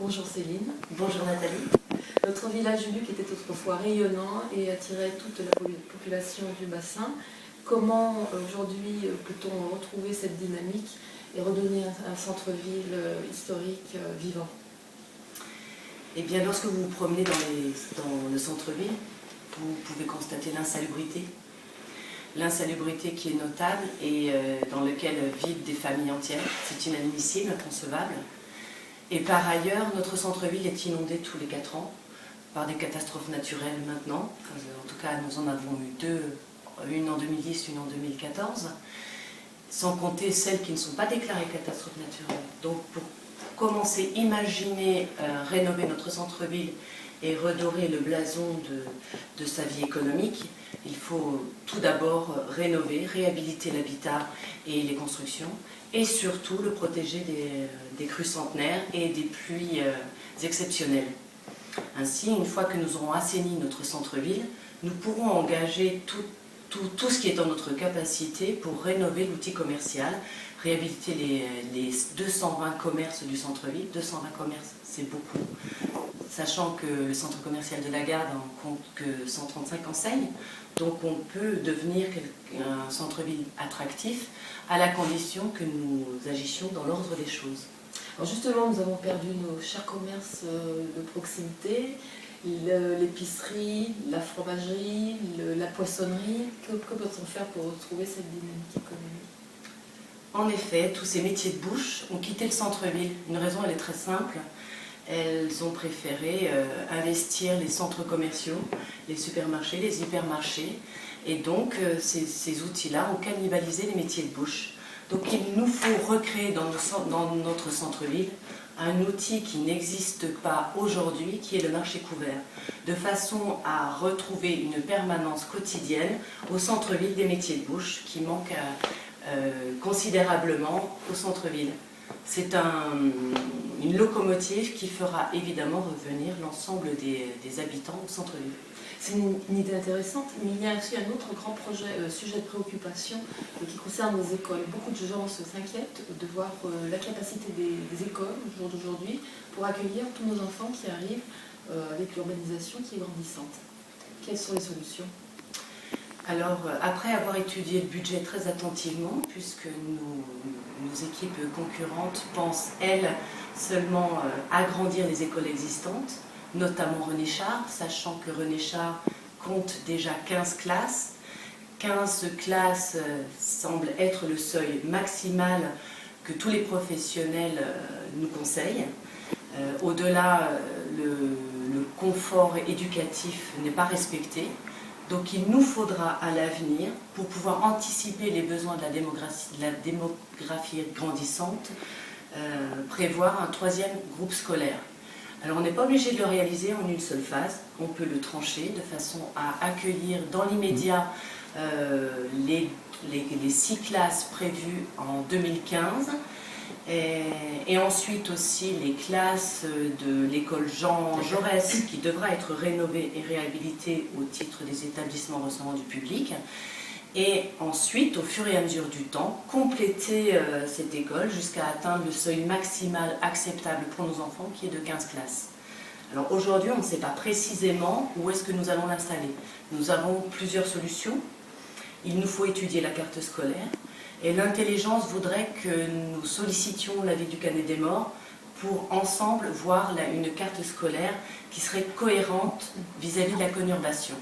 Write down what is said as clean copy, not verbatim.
Bonjour Céline. Bonjour Nathalie. Notre village du Luc était autrefois rayonnant et attirait toute la population du bassin. Comment aujourd'hui peut-on retrouver cette dynamique et redonner un centre-ville historique vivant? Eh bien, lorsque vous vous promenez dans le centre-ville, vous pouvez constater l'insalubrité. L'insalubrité qui est notable et dans laquelle vivent des familles entières. C'est inadmissible, inconcevable. Et par ailleurs, notre centre-ville est inondé tous les 4 ans par des catastrophes naturelles maintenant. En tout cas, nous en avons eu 2, une en 2010, une en 2014, sans compter celles qui ne sont pas déclarées catastrophes naturelles. Donc pour commencer, imaginer rénover notre centre-ville et redorer le blason de sa vie économique, il faut tout d'abord rénover, réhabiliter l'habitat et les constructions, et surtout le protéger des crues centenaires et des pluies exceptionnelles. Ainsi, une fois que nous aurons assaini notre centre-ville, nous pourrons engager tout ce qui est en notre capacité pour rénover l'outil commercial, réhabiliter les 220 commerces du centre-ville. 220 commerces, c'est beaucoup, sachant que le centre commercial de la Garde en compte que 135 enseignes. Donc on peut devenir un centre-ville attractif à la condition que nous agissions dans l'ordre des choses. Alors justement, nous avons perdu nos chers commerces de proximité, l'épicerie, la fromagerie, la poissonnerie. Que peut-on faire pour retrouver cette dynamique économique? En effet, tous ces métiers de bouche ont quitté le centre-ville. Une raison, elle est très simple. Elles ont préféré investir les centres commerciaux, les supermarchés, les hypermarchés. Et donc, ces outils-là ont cannibalisé les métiers de bouche. Donc, il nous faut recréer dans notre centre-ville un outil qui n'existe pas aujourd'hui, qui est le marché couvert, de façon à retrouver une permanence quotidienne au centre-ville des métiers de bouche qui manquent considérablement au centre-ville. C'est une locomotive qui fera évidemment revenir l'ensemble des habitants au centre-ville. C'est une idée intéressante, mais il y a aussi un autre grand sujet de préoccupation qui concerne les écoles. Beaucoup de gens s'inquiètent de voir la capacité des écoles au jour d'aujourd'hui pour accueillir tous nos enfants qui arrivent avec l'urbanisation qui est grandissante. Quelles sont les solutions? Alors, après avoir étudié le budget très attentivement, puisque nos équipes concurrentes pensent, elles, seulement agrandir les écoles existantes, notamment René Char, sachant que René Char compte déjà 15 classes. 15 classes semble être le seuil maximal que tous les professionnels nous conseillent. Au-delà, le confort éducatif n'est pas respecté. Donc il nous faudra à l'avenir, pour pouvoir anticiper les besoins de la démographie grandissante, prévoir un 3e groupe scolaire. Alors on n'est pas obligé de le réaliser en une seule phase, on peut le trancher de façon à accueillir dans l'immédiat les 6 classes prévues en 2015, et ensuite aussi les classes de l'école Jean Jaurès qui devra être rénovée et réhabilitée au titre des établissements recevant du public. Et ensuite, au fur et à mesure du temps, compléter cette école jusqu'à atteindre le seuil maximal acceptable pour nos enfants qui est de 15 classes. Alors aujourd'hui, on ne sait pas précisément où est-ce que nous allons l'installer. Nous avons plusieurs solutions. Il nous faut étudier la carte scolaire. Et l'intelligence voudrait que nous sollicitions l'avis du Canet des morts pour ensemble voir une carte scolaire qui serait cohérente vis-à-vis de la conurbation.